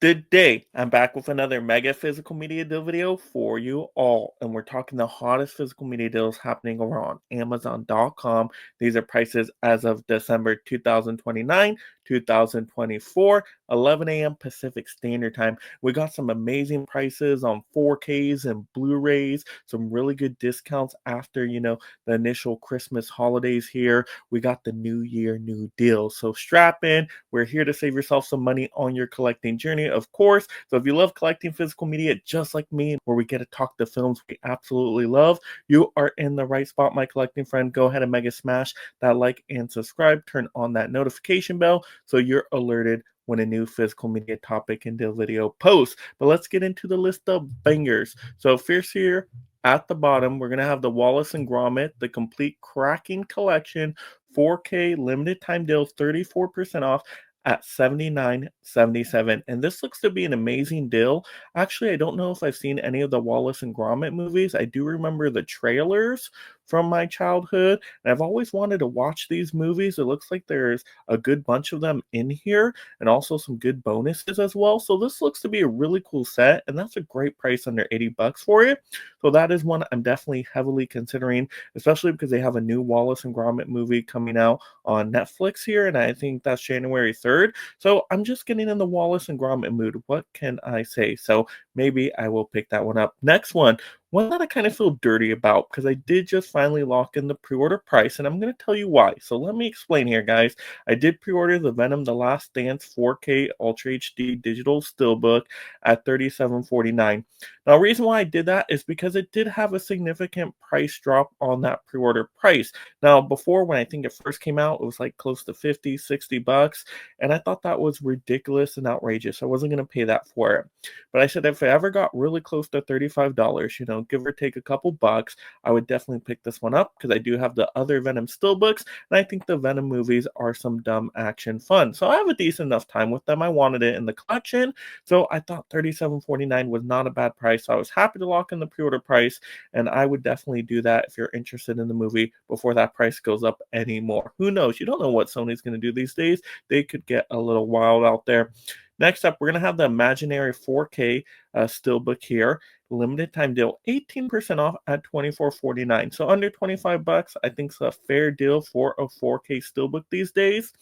Today, I'm back with another mega physical media deal video for you all. And we're talking the hottest physical media deals happening over on Amazon.com. These are prices as of December 2029, 2024, 11 a.m. Pacific Standard Time. We got some amazing prices on 4Ks and Blu-rays, some really good discounts after, the initial Christmas holidays here. We got the New Year, new deal. So strap in. We're here to save yourself some money on your collecting journey, of course. So if you love collecting physical media just like me, where we get to talk to films we absolutely love, you are in the right spot, my collecting friend. Go ahead and mega smash that like and subscribe. Turn on that notification bell so you're alerted when a new physical media topic and the video posts. But let's get into the list of bangers. So first here at the bottom, we're going to have the Wallace and Grommet, the complete cracking collection, 4K limited time deal, 34% off at $79.77. And this looks to be an amazing deal. Actually, I don't know if I've seen any of the Wallace and Gromit movies. I do remember the trailers from my childhood, and I've always wanted to watch these movies. It looks like there's a good bunch of them in here and also some good bonuses as well. So this looks to be a really cool set, and that's a great price under 80 bucks for it. So that is one I'm definitely heavily considering, especially because they have a new Wallace and Gromit movie coming out on Netflix here, and I think that's January 3rd. So I'm just getting in the Wallace and Gromit mood. What can I say? So maybe I will pick that one up. Next one that I kind of feel dirty about because I did just finally lock in the pre-order price, and I'm going to tell you why. So let me explain here, guys. I did pre-order the Venom The Last Dance 4K Ultra HD digital steelbook at $37.49. Now, the reason why I did that is because it did have a significant price drop on that pre-order price. Now, before, when I think it first came out, it was like close to 50, 60 bucks, and I thought that was ridiculous and outrageous. I wasn't going to pay that for it. But I said if I ever got really close to $35, give or take a couple bucks, I would definitely pick this one up because I do have the other Venom steelbooks, and I think the Venom movies are some dumb action fun. So I have a decent enough time with them. I wanted it in the collection, so I thought $37.49 was not a bad price. So I was happy to lock in the pre-order price, and I would definitely do that if you're interested in the movie before that price goes up anymore. Who knows? You don't know what Sony's going to do these days. They could get a little wild out there. Next up, we're going to have the Imaginary 4K steelbook here. Limited time deal, 18% off at $24.49. So under 25 bucks, I think it's a fair deal for a 4K steelbook these days.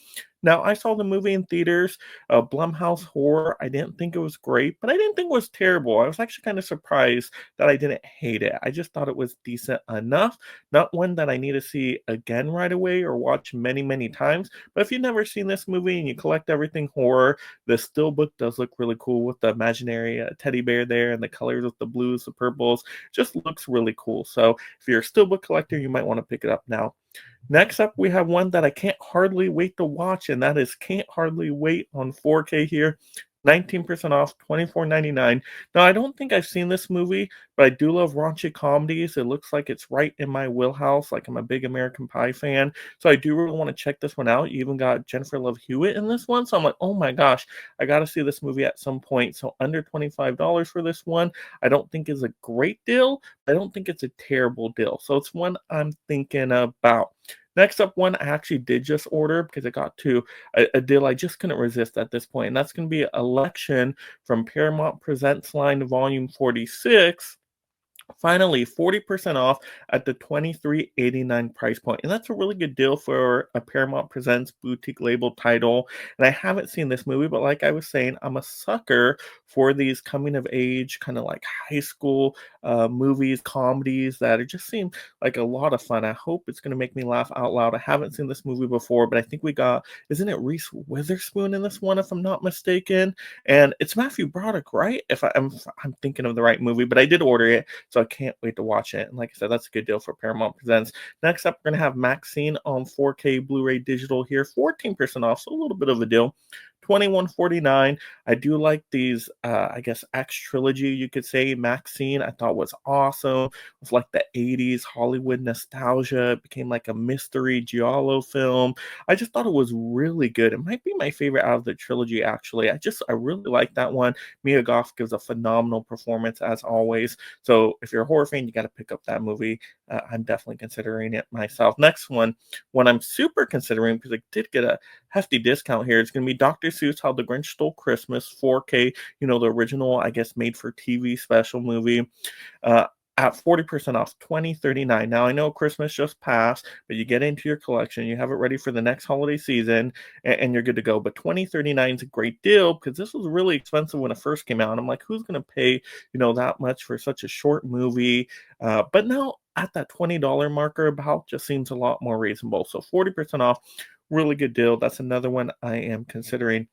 Now, I saw the movie in theaters, Blumhouse Horror. I didn't think it was great, but I didn't think it was terrible. I was actually kind of surprised that I didn't hate it. I just thought it was decent enough. Not one that I need to see again right away or watch many, many times. But if you've never seen this movie and you collect everything horror, the steelbook does look really cool with the imaginary teddy bear there and the colors with the blues, the purples. Just looks really cool. So if you're a steelbook collector, you might want to pick it up now. Next up, we have one that I can't hardly wait to watch, and that is Can't Hardly Wait on 4K here. 19% off, $24.99. Now, I don't think I've seen this movie, but I do love raunchy comedies. It looks like it's right in my wheelhouse. Like, I'm a big American Pie fan, so I do really want to check this one out. You even got Jennifer Love Hewitt in this one, so I'm like, oh my gosh, I got to see this movie at some point. So under $25 for this one, I don't think is a great deal. I don't think it's a terrible deal. So it's one I'm thinking about. Next up, one I actually did just order because it got to a deal I just couldn't resist at this point, and that's going to be Election from Paramount Presents line Volume 46. Finally, 40% off at the $23.89 price point. And that's a really good deal for a Paramount Presents boutique label title. And I haven't seen this movie, but like I was saying, I'm a sucker for these coming of age, kind of like high school movies, comedies that just seem like a lot of fun. I hope it's going to make me laugh out loud. I haven't seen this movie before, but I think we got, isn't it Reese Witherspoon in this one, if I'm not mistaken? And it's Matthew Broderick, right? If I'm thinking of the right movie, but I did order it. So I can't wait to watch it. And like I said, that's a good deal for Paramount Presents. Next up, we're going to have Maxine on 4K Blu-ray digital here, 14% off, so a little bit of a deal. $21.49. I do like these, I guess, X trilogy, you could say. Maxine, I thought was awesome. It was like the 80s Hollywood nostalgia. It became like a mystery giallo film. I just thought it was really good. It might be my favorite out of the trilogy, actually. I really like that one. Mia Goth gives a phenomenal performance, as always. So if you're a horror fan, you got to pick up that movie. I'm definitely considering it myself. Next one I'm super considering because I did get a hefty discount here. It's going to be Dr. Seuss How the Grinch Stole Christmas 4K, the original, I guess, made for TV special movie. Uh, at 40% off, 2039. Now I know Christmas just passed, but you get into your collection, you have it ready for the next holiday season, and you're good to go. But 2039 is a great deal because this was really expensive when it first came out. And I'm like, who's gonna pay, that much for such a short movie? But now at that $20 marker, about just seems a lot more reasonable. So 40% off, really good deal. That's another one I am considering.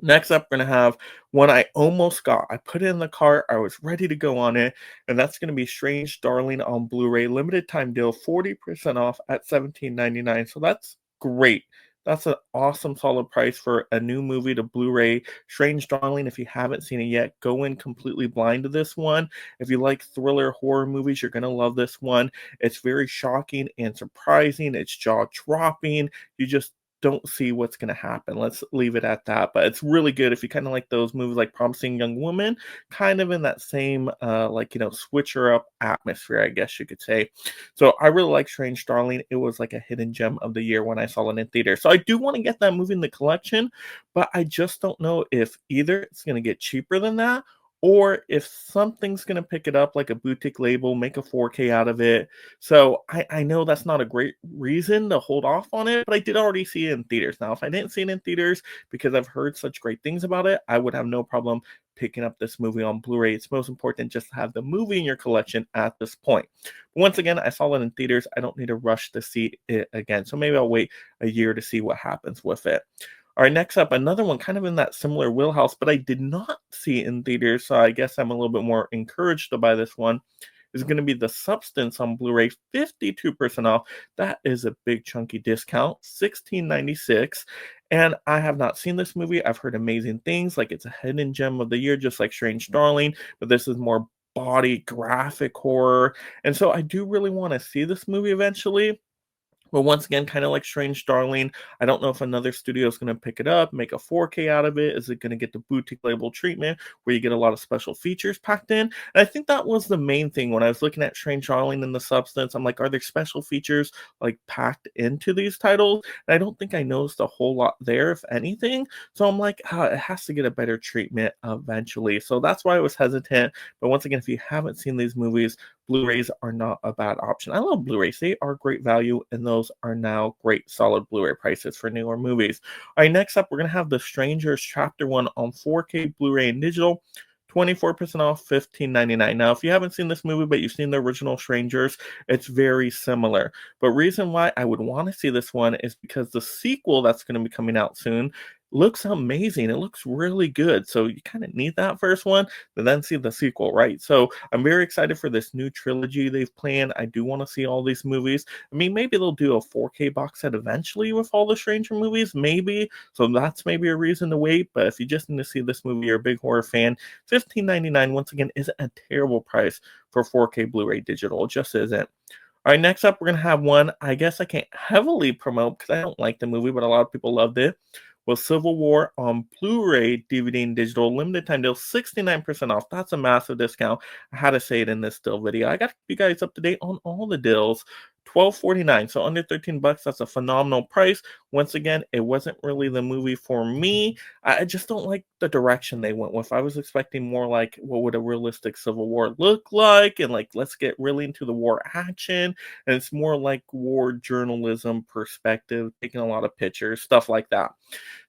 Next up, we're gonna have one I almost got. I put it in the cart. I was ready to go on it, and that's gonna be Strange Darling on Blu-ray, limited time deal, 40% off at 17.99. So that's great. That's an awesome, solid price for a new movie to Blu-ray. Strange Darling, if you haven't seen it yet, go in completely blind to this one. If you like thriller horror movies, you're gonna love this one. It's very shocking and surprising. It's jaw-dropping. You just don't see what's going to happen. Let's leave it at that. But it's really good if you kind of like those movies like Promising Young Woman, kind of in that same, switcher up atmosphere, I guess you could say. So I really like Strange Darling. It was like a hidden gem of the year when I saw it in theater. So I do want to get that movie in the collection, but I just don't know if either it's going to get cheaper than that or if something's going to pick it up like a boutique label, make a 4K out of it. So I know that's not a great reason to hold off on it, but I did already see it in theaters. Now, if I didn't see it in theaters because I've heard such great things about it, I would have no problem picking up this movie on Blu-ray. It's most important just to have the movie in your collection at this point. Once again, I saw it in theaters. I don't need to rush to see it again. So maybe I'll wait a year to see what happens with it. All right, next up, another one kind of in that similar wheelhouse, but I did not see it in theaters, so I guess I'm a little bit more encouraged to buy this one. Is going to be The Substance on Blu-ray, 52% off. That is a big chunky discount, 16.96. And I have not seen this movie. I've heard amazing things, like it's a hidden gem of the year, just like Strange Darling, but this is more body graphic horror. And so I do really want to see this movie eventually. But once again, kind of like Strange Darling, I don't know if another studio is going to pick it up, make a 4K out of it. Is it going to get the boutique label treatment where you get a lot of special features packed in? And I think that was the main thing when I was looking at Strange Darling and The Substance. I'm like, are there special features like packed into these titles? And I don't think I noticed a whole lot there, if anything. So I'm like, it has to get a better treatment eventually. So that's why I was hesitant. But once again, if you haven't seen these movies, Blu-rays are not a bad option. I love Blu-rays. They are great value, and those are now great solid Blu-ray prices for newer movies. All right, next up, we're going to have The Strangers Chapter 1 on 4K Blu-ray and digital. 24% off, 15.99. Now, if you haven't seen this movie, but you've seen the original Strangers, it's very similar. But reason why I would want to see this one is because the sequel that's going to be coming out soon looks amazing. It looks really good. So you kind of need that first one to then see the sequel, right? So I'm very excited for this new trilogy they've planned. I do want to see all these movies. I mean, maybe they'll do a 4K box set eventually with all the Stranger movies, maybe. So that's maybe a reason to wait. But if you just need to see this movie, you're a big horror fan, $15.99 once again isn't a terrible price for 4K Blu-ray digital. It just isn't. All right, next up, we're going to have one I guess I can't heavily promote because I don't like the movie, but a lot of people loved it. Was Civil War on Blu-ray, DVD, and digital, limited time deal, 69% off. That's a massive discount. I had to say it in this still video. I got you guys up to date on all the deals. $12.49, so under $13. That's a phenomenal price. Once again, it wasn't really the movie for me. I just don't like the direction they went with. I was expecting more like what would a realistic Civil War look like, and like let's get really into the war action. And it's more like war journalism perspective, taking a lot of pictures, stuff like that.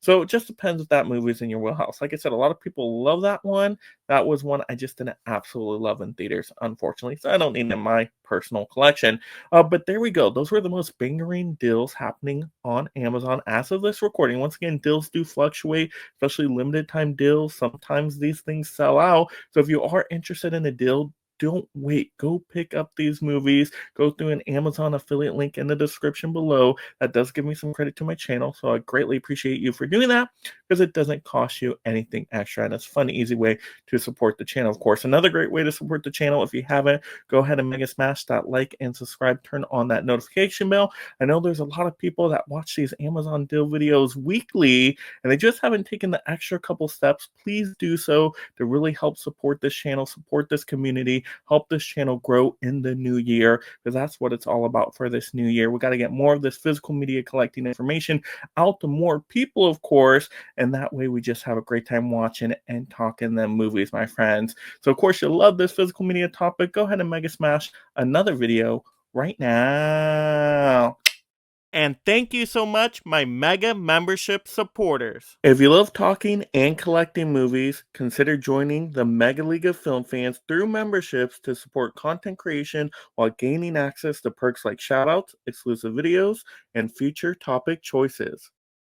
So it just depends if that movie's in your wheelhouse. Like I said, a lot of people love that one. That was one I just didn't absolutely love in theaters, unfortunately. So I don't need it in my personal collection. But there we go. Those were the most bangering deals happening on Amazon as of this recording. Once again, deals do fluctuate, especially limited time deals. Sometimes these things sell out. So if you are interested in a deal, don't wait. Go pick up these movies. Go through an Amazon affiliate link in the description below. That does give me some credit to my channel, so I greatly appreciate you for doing that. because it doesn't cost you anything extra, and it's a fun, easy way to support the channel, of course. Another great way to support the channel, if you haven't, go ahead and mega smash that like and subscribe, turn on that notification bell. I know there's a lot of people that watch these Amazon deal videos weekly and they just haven't taken the extra couple steps. Please do so to really help support this channel, support this community, help this channel grow in the new year, because that's what it's all about for this new year. We got to get more of this physical media collecting information out to more people, of course, and that way we just have a great time watching and talking them movies, my friends. So of course you love this physical media topic, go ahead and mega smash another video right now. And thank you so much, my mega membership supporters. If you love talking and collecting movies, consider joining the Mega League of Film Fans through memberships to support content creation while gaining access to perks like shoutouts, exclusive videos, and future topic choices.